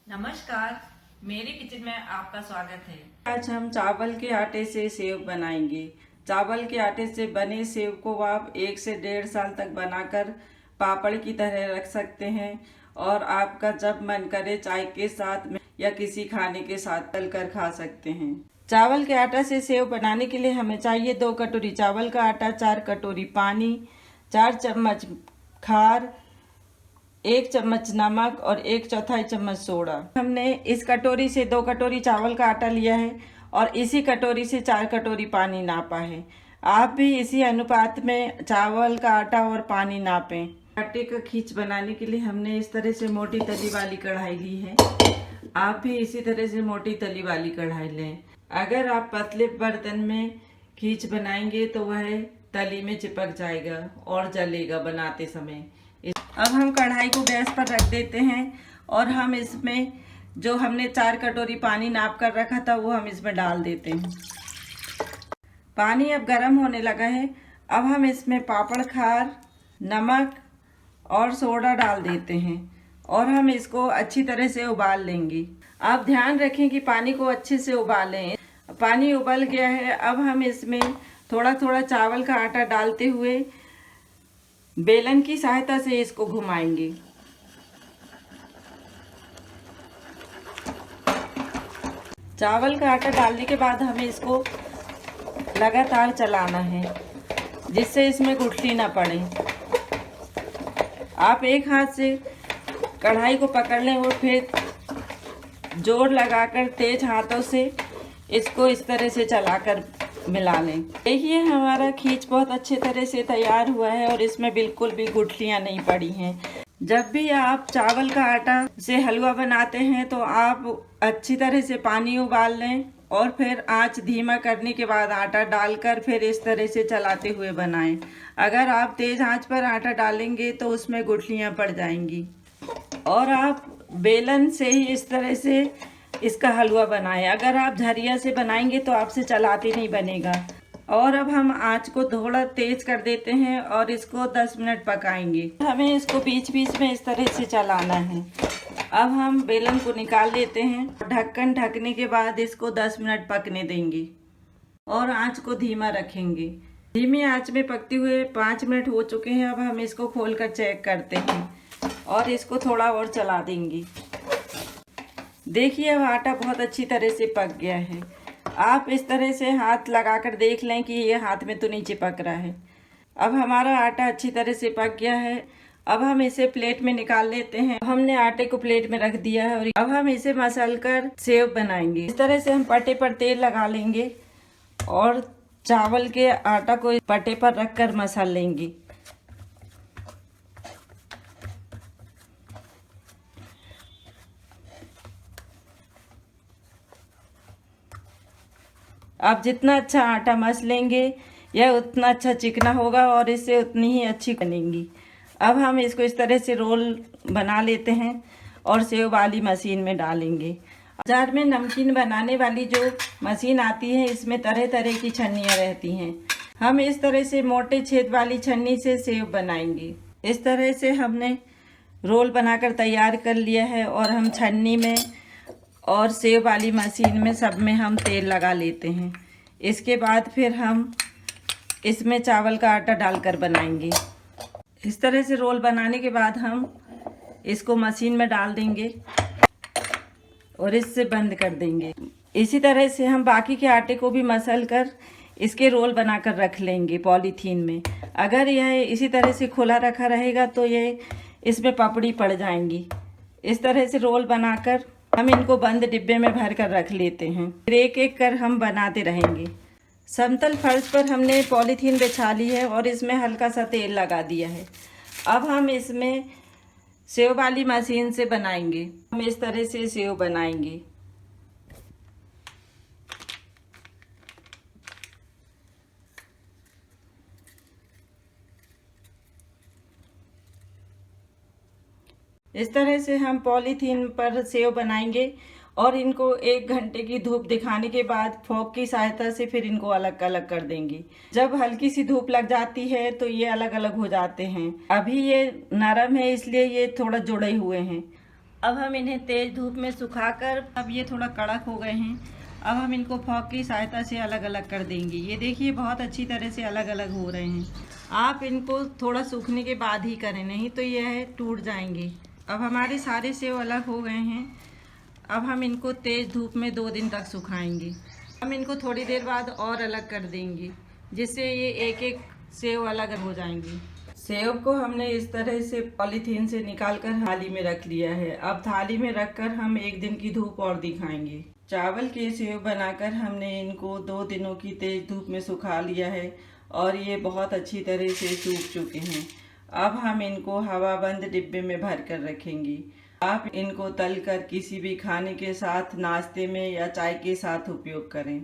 नमस्कार, मेरे किचन में आपका स्वागत है। आज हम चावल के आटे से सेव बनाएंगे। चावल के आटे से बने सेव को आप 1 से 1.5 साल तक बनाकर पापड़ की तरह रख सकते हैं और आपका जब मन करे चाय के साथ में या किसी खाने के साथ तलकर खा सकते हैं। चावल के आटा से सेव बनाने के लिए हमें चाहिए 2 कटोरी चावल का आटा, 4 कटोरी पानी, 4 चम्मच खार, 1 चम्मच नमक और 1/4 चम्मच सोडा। हमने इस कटोरी से 2 कटोरी चावल का आटा लिया है और इसी कटोरी से 4 कटोरी पानी नापा है। आप भी इसी अनुपात में चावल का आटा और पानी नापें। आटे का खींच बनाने के लिए हमने इस तरह से मोटी तली वाली कढ़ाई ली है। आप भी इसी तरह से मोटी तली वाली कढ़ाई लें। अगर आप पतले बर्तन में खींच बनाएंगे तो वह तली में चिपक जाएगा और जलेगा बनाते समय। अब हम कढ़ाई को गैस पर रख देते हैं और हम इसमें जो हमने 4 कटोरी पानी नाप कर रखा था वो हम इसमें डाल देते हैं। पानी अब गर्म होने लगा है। अब हम इसमें पापड़ खार, नमक और सोडा डाल देते हैं और हम इसको अच्छी तरह से उबाल लेंगे। आप ध्यान रखें कि पानी को अच्छे से उबालें। पानी उबल गया है। अब हम इसमें थोड़ा थोड़ा चावल का आटा डालते हुए बेलन की सहायता से इसको घुमाएंगे। चावल का आटा डालने के बाद हमें इसको लगातार चलाना है जिससे इसमें गुठली ना पड़े। आप एक हाथ से कढ़ाई को पकड़ लें और फिर जोर लगाकर तेज हाथों से इसको इस तरह से चलाकर मिला लें। देखिए हमारा खींच बहुत अच्छे तरह से तैयार हुआ है और इसमें बिल्कुल भी गुठलियां नहीं पड़ी हैं। जब भी आप चावल का आटा से हलवा बनाते हैं तो आप अच्छी तरह से पानी उबाल लें और फिर आंच धीमा करने के बाद आटा डालकर फिर इस तरह से चलाते हुए बनाएं। अगर आप तेज आंच पर आटा डालेंगे तो उसमें गुठलियां पड़ जाएंगी। और आप बेलन से ही इस तरह से इसका हलवा बनाएं। अगर आप झरिया से बनाएंगे तो आपसे चलाते नहीं बनेगा। और अब हम आंच को थोड़ा तेज कर देते हैं और इसको 10 मिनट पकाएंगे। हमें इसको बीच बीच में इस तरह से चलाना है। अब हम बेलन को निकाल लेते हैं। ढक्कन ढकने के बाद इसको 10 मिनट पकने देंगे और आंच को धीमा रखेंगे। धीमी आंच में पकते हुए 5 मिनट हो चुके हैं। अब हम इसको खोलकर चेक करते हैं और इसको थोड़ा और चला देंगे। देखिए अब आटा बहुत अच्छी तरह से पक गया है। आप इस तरह से हाथ लगाकर देख लें कि ये हाथ में तो नहीं चिपक रहा है। अब हमारा आटा अच्छी तरह से पक गया है। अब हम इसे प्लेट में निकाल लेते हैं। हमने आटे को प्लेट में रख दिया है और अब हम इसे मसलकर सेव बनाएंगे। इस तरह से हम पट्टे पर तेल लगा लेंगे और चावल के आटा को पट्टे पर रखकर मसल लेंगे। आप जितना अच्छा आटा मसलेंगे यह उतना अच्छा चिकना होगा और इससे उतनी ही अच्छी बनेंगी। अब हम इसको इस तरह से रोल बना लेते हैं और सेव वाली मशीन में डालेंगे। बाजार में नमकीन बनाने वाली जो मशीन आती है इसमें तरह तरह की छन्नियाँ रहती हैं। हम इस तरह से मोटे छेद वाली छन्नी से सेव बनाएंगे। इस तरह से हमने रोल बनाकर तैयार कर लिया है और हम छन्नी में और सेव वाली मशीन में सब में हम तेल लगा लेते हैं। इसके बाद फिर हम इसमें चावल का आटा डालकर बनाएंगे। इस तरह से रोल बनाने के बाद हम इसको मशीन में डाल देंगे और इससे बंद कर देंगे। इसी तरह से हम बाकी के आटे को भी मसल कर इसके रोल बनाकर रख लेंगे पॉलीथीन में। अगर यह इसी तरह से खुला रखा रहेगा तो ये इसमें पपड़ी पड़ जाएंगी। इस तरह से रोल बनाकर हम इनको बंद डिब्बे में भर कर रख लेते हैं। फिर एक एक कर हम बनाते रहेंगे। समतल फर्श पर हमने पॉलीथीन बिछा ली है और इसमें हल्का सा तेल लगा दिया है। अब हम इसमें सेव वाली मशीन से बनाएंगे। हम इस तरह से सेव बनाएंगे। इस तरह से हम पॉलीथीन पर सेव बनाएंगे और इनको 1 घंटे की धूप दिखाने के बाद फोक की सहायता से फिर इनको अलग अलग कर देंगे। जब हल्की सी धूप लग जाती है तो ये अलग अलग हो जाते हैं। अभी ये नरम है इसलिए ये थोड़ा जुड़े हुए हैं। अब हम इन्हें तेज धूप में सुखाकर, अब ये थोड़ा कड़क हो गए हैं। अब हम इनको फॉक की सहायता से अलग अलग कर देंगे। ये देखिए बहुत अच्छी तरह से अलग अलग हो रहे हैं। आप इनको थोड़ा सूखने के बाद ही करें, नहीं तो यह टूट जाएंगे। अब हमारे सारे सेव अलग हो गए हैं। अब हम इनको तेज धूप में 2 दिन तक सुखाएंगे। हम इनको थोड़ी देर बाद और अलग कर देंगे, जिससे ये एक एक सेव अलग हो जाएंगे। सेव को हमने इस तरह से पॉलीथीन से निकालकर थाली में रख लिया है। अब थाली में रखकर हम 1 दिन की धूप और दिखाएंगे। चावल के सेव बनाकर हमने इनको 2 दिनों की तेज धूप में सुखा लिया है और ये बहुत अच्छी तरह से सूख चुके हैं। अब हम इनको हवाबंद डिब्बे में भर कर रखेंगे। आप इनको तलकर किसी भी खाने के साथ, नाश्ते में या चाय के साथ उपयोग करें।